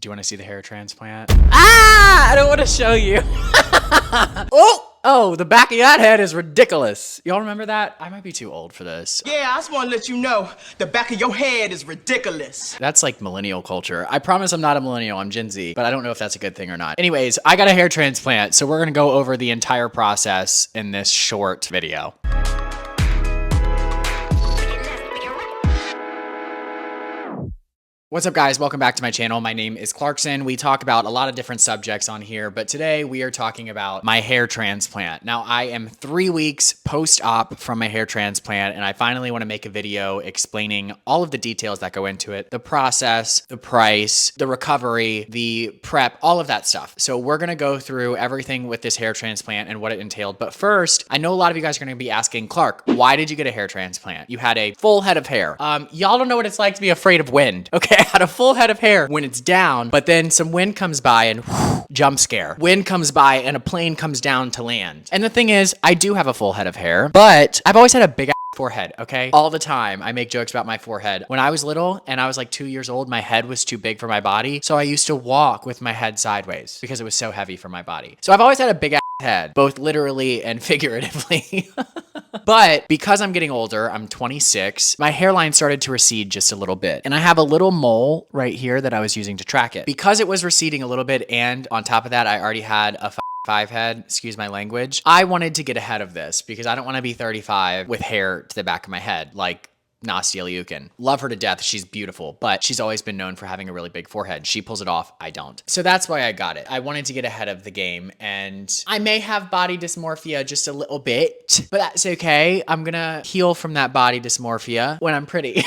Do you want to see the hair transplant? Ah! I don't want to show you. Oh, the back of that head is ridiculous. Y'all remember that? I might be too old for this. Yeah, I just want to let you know, the back of your head is ridiculous. That's like millennial culture. I promise I'm not a millennial, I'm Gen Z, but I don't know if that's a good thing or not. Anyways, I got a hair transplant, so we're gonna go over the entire process in this short video. What's up guys, welcome back to my channel. My name is Clarkson. We talk about a lot of different subjects on here, but today we are talking about my hair transplant. Now I am 3 weeks post-op from my hair transplant and I finally want to make a video explaining all of the details that go into it, the process, the price, the recovery, the prep, all of that stuff. So we're going to go through everything with this hair transplant and what it entailed. But first, I know a lot of you guys are going to be asking, Clark, why did you get a hair transplant? You had a full head of hair. Y'all don't know what it's like to be afraid of wind, okay? I had a full head of hair when it's down, but then some wind comes by and whoosh, jump scare. Wind comes by and a plane comes down to land. And the thing is, I do have a full head of hair, but I've always had a big forehead, okay? All the time, I make jokes about my forehead. When I was little and I was like 2 years old, my head was too big for my body, so I used to walk with my head sideways because it was so heavy for my body. So I've always had a big head, both literally and figuratively. But because I'm getting older, I'm 26, my hairline started to recede just a little bit. And I have a little mole right here that I was using to track it. Because it was receding a little bit, and on top of that, I already had a five head, excuse my language, I wanted to get ahead of this because I don't want to be 35 with hair to the back of my head like Nastia Liukin. Love her to death. She's beautiful, but she's always been known for having a really big forehead. She pulls it off. I don't. So that's why I got it. I wanted to get ahead of the game, and I may have body dysmorphia just a little bit, but that's okay. I'm gonna heal from that body dysmorphia when I'm pretty.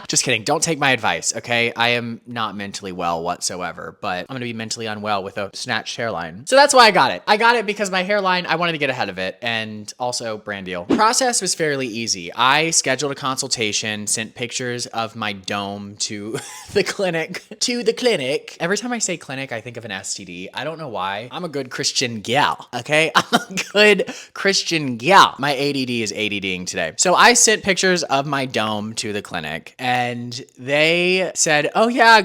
Just kidding. Don't take my advice, okay? I am not mentally well whatsoever, but I'm gonna be mentally unwell with a snatched hairline. So that's why I got it. I got it because my hairline, I wanted to get ahead of it, and also brand deal. Process was fairly easy. I scheduled a consultation, sent pictures of my dome to the clinic. Every time I say clinic, I think of an STD. I don't know why. I'm a good Christian gal, okay? I'm a good Christian gal. My ADD is ADDing today. So I sent pictures of my dome to the clinic, and they said, oh yeah,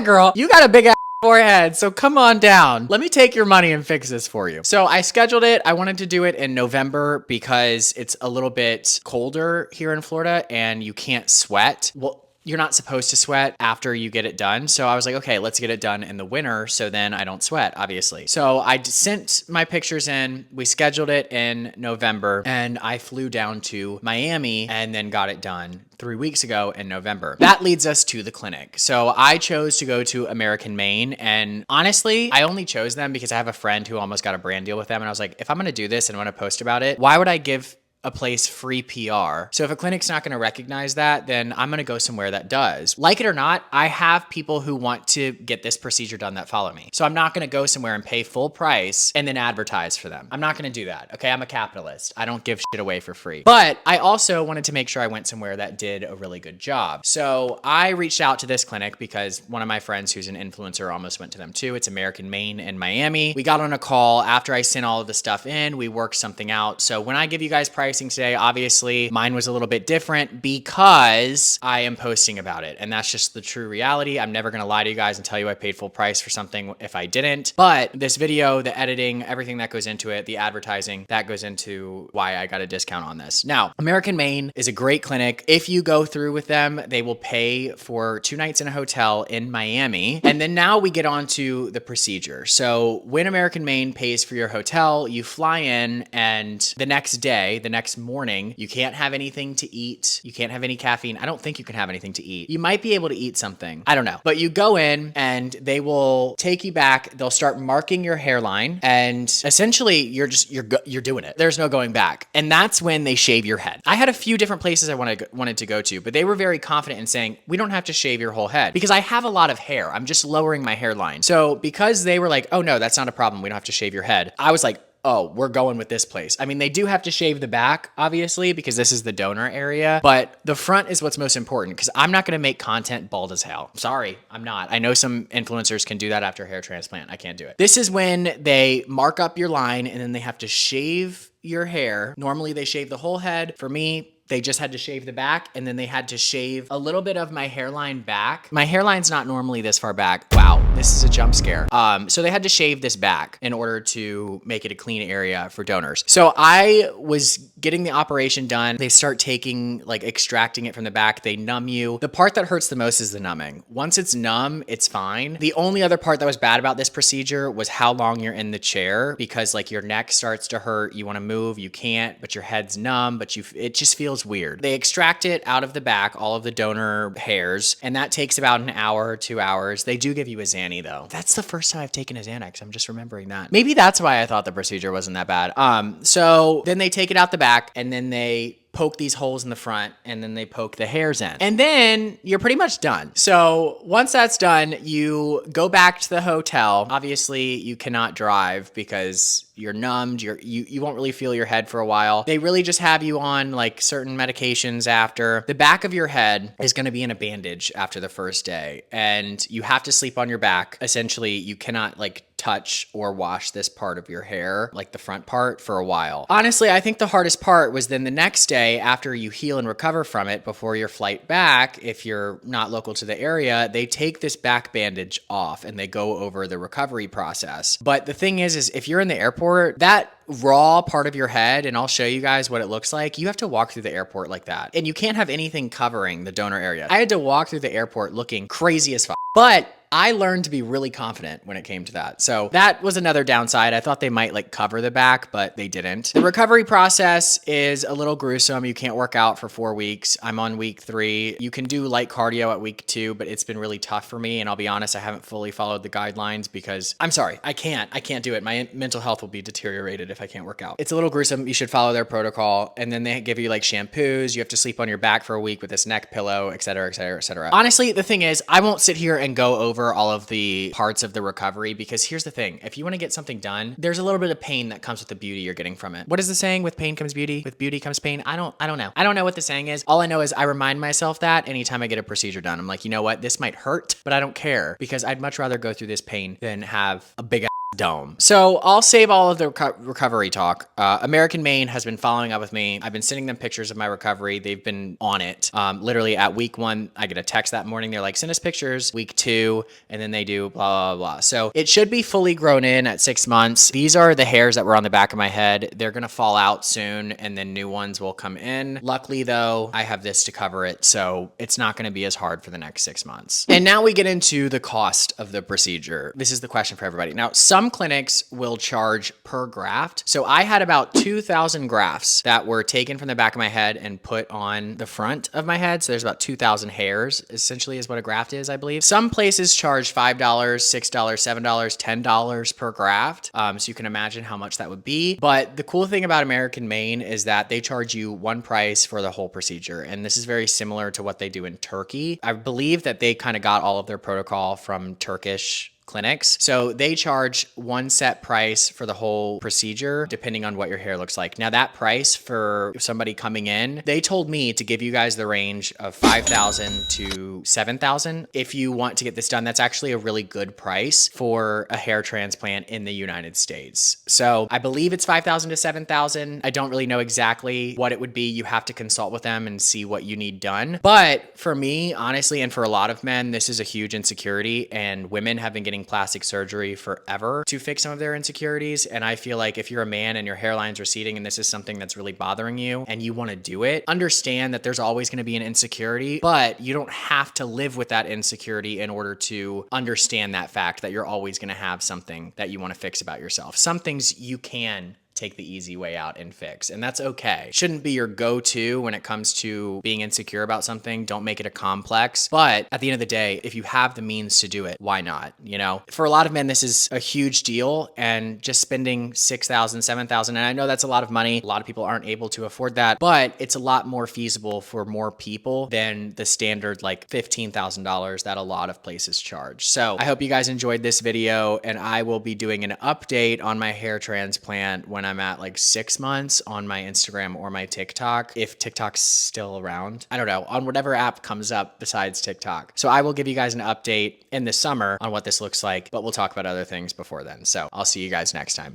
girl, you got a big ass forehead, so come on down. Let me take your money and fix this for you. So I scheduled it. I wanted to do it in November because it's a little bit colder here in Florida and you can't sweat. Well, you're not supposed to sweat after you get it done. So I was like, okay, let's get it done in the winter so then I don't sweat, obviously. So I sent my pictures in, we scheduled it in November, and I flew down to Miami and then got it done 3 weeks ago in November. That leads us to the clinic. So I chose to go to American Maine, and honestly, I only chose them because I have a friend who almost got a brand deal with them. And I was like, if I'm gonna do this and I'm gonna post about it, why would I give a place free PR? So if a clinic's not going to recognize that, then I'm going to go somewhere that does. Like it or not, I have people who want to get this procedure done that follow me. So I'm not going to go somewhere and pay full price and then advertise for them. I'm not going to do that. Okay. I'm a capitalist. I don't give shit away for free. But I also wanted to make sure I went somewhere that did a really good job. So I reached out to this clinic because one of my friends who's an influencer almost went to them too. It's American Maine in Miami. We got on a call after I sent all of the stuff in. We worked something out. So when I give you guys pricing today, obviously mine was a little bit different because I am posting about it, and that's just the true reality. I'm never going to lie to you guys and tell you I paid full price for something if I didn't. But this video, the editing, everything that goes into it, the advertising, that goes into why I got a discount on this. Now, American Maine is a great clinic. If you go through with them, they will pay for 2 nights in a hotel in Miami. And then now we get on to the procedure. So when American Maine pays for your hotel, you fly in, and the next day, the next morning, you can't have anything to eat. You can't have any caffeine. I don't think you can have anything to eat. You might be able to eat something. I don't know. But you go in and they will take you back. They'll start marking your hairline, and essentially you're doing it. There's no going back. And that's when they shave your head. I had a few different places I wanted to go to, but they were very confident in saying, we don't have to shave your whole head because I have a lot of hair. I'm just lowering my hairline. So because they were like, oh no, that's not a problem. We don't have to shave your head. I was like, oh, we're going with this place. I mean, they do have to shave the back, obviously, because this is the donor area, but the front is what's most important because I'm not going to make content bald as hell. Sorry, I'm not. I know some influencers can do that after hair transplant. I can't do it. This is when they mark up your line and then they have to shave your hair. Normally they shave the whole head. For me, They just had to shave the back, and then they had to shave a little bit of my hairline back. My hairline's not normally this far back. Wow, this is a jump scare. So they had to shave this back in order to make it a clean area for donors. So I was getting the operation done. They start taking, like, extracting it from the back. They numb you. The part that hurts the most is the numbing. Once it's numb, it's fine. The only other part that was bad about this procedure was how long you're in the chair, because like your neck starts to hurt. You want to move, you can't, but your head's numb, but it just feels weird. They extract it out of the back, all of the donor hairs, and that takes about an hour, 2 hours. They do give you a Xanny though. That's the first time I've taken a Xanax. I'm just remembering that. Maybe that's why I thought the procedure wasn't that bad. So then they take it out the back, and then they poke these holes in the front, and then they poke the hairs in. And then you're pretty much done. So once that's done, you go back to the hotel. Obviously, you cannot drive because you're numbed. You won't really feel your head for a while. They really just have you on like certain medications after. The back of your head is going to be in a bandage after the first day, and you have to sleep on your back. Essentially, you cannot like touch or wash this part of your hair, like the front part, for a while. Honestly, I think the hardest part was then the next day after you heal and recover from it, before your flight back, if you're not local to the area, they take this back bandage off and they go over the recovery process. But the thing is if you're in the airport, that raw part of your head, and I'll show you guys what it looks like, you have to walk through the airport like that. And you can't have anything covering the donor area. I had to walk through the airport looking crazy as fuck. But I learned to be really confident when it came to that. So that was another downside. I thought they might like cover the back, but they didn't. The recovery process is a little gruesome. You can't work out for 4 weeks. I'm on week 3. You can do light cardio at week 2, but it's been really tough for me. And I'll be honest, I haven't fully followed the guidelines because I'm sorry, I can't do it. My mental health will be deteriorated if I can't work out. It's a little gruesome. You should follow their protocol. And then they give you like shampoos. You have to sleep on your back for a week with this neck pillow, et cetera, et cetera, et cetera. Honestly, the thing is, I won't sit here and go over all of the parts of the recovery, because here's the thing. If you want to get something done, there's a little bit of pain that comes with the beauty you're getting from it. What is the saying? With pain comes beauty. With beauty comes pain. I don't know. I don't know what the saying is. All I know is I remind myself that anytime I get a procedure done. I'm like, you know what? This might hurt, but I don't care, because I'd much rather go through this pain than have a big dome. So I'll save all of the recovery talk. American Maine has been following up with me. I've been sending them pictures of my recovery. They've been on it. Literally at week 1, I get a text that morning. They're like, send us pictures. Week 2, and then they do blah, blah, blah. So it should be fully grown in at 6 months. These are the hairs that were on the back of my head. They're going to fall out soon, and then new ones will come in. Luckily though, I have this to cover it, so it's not going to be as hard for the next 6 months. And now we get into the cost of the procedure. This is the question for everybody. Now, some clinics will charge per graft. So I had about 2,000 grafts that were taken from the back of my head and put on the front of my head. So there's about 2,000 hairs, essentially, is what a graft is, I believe. Some places charge $5, $6, $7, $10 per graft. So you can imagine how much that would be. But the cool thing about American Maine is that they charge you one price for the whole procedure. And this is very similar to what they do in Turkey. I believe that they kind of got all of their protocol from Turkish clinics. So they charge one set price for the whole procedure, depending on what your hair looks like. Now that price for somebody coming in, they told me to give you guys the range of $5,000 to $7,000. If you want to get this done, that's actually a really good price for a hair transplant in the United States. So I believe it's $5,000 to $7,000. I don't really know exactly what it would be. You have to consult with them and see what you need done. But for me, honestly, and for a lot of men, this is a huge insecurity, and women have been getting plastic surgery forever to fix some of their insecurities. And I feel like if you're a man and your hairline's receding and this is something that's really bothering you and you want to do it, understand that there's always going to be an insecurity, but you don't have to live with that insecurity in order to understand that fact that you're always going to have something that you want to fix about yourself. Some things you can take the easy way out and fix, and that's okay. Shouldn't be your go-to when it comes to being insecure about something. Don't make it a complex, but at the end of the day, if you have the means to do it, why not? You know, for a lot of men, this is a huge deal, and just spending $6,000, $7,000, and I know that's a lot of money. A lot of people aren't able to afford that, but it's a lot more feasible for more people than the standard like $15,000 that a lot of places charge. So I hope you guys enjoyed this video, and I will be doing an update on my hair transplant when I'm at like 6 months on my Instagram or my TikTok, if TikTok's still around. I don't know, on whatever app comes up besides TikTok. So I will give you guys an update in the summer on what this looks like, but we'll talk about other things before then. So I'll see you guys next time.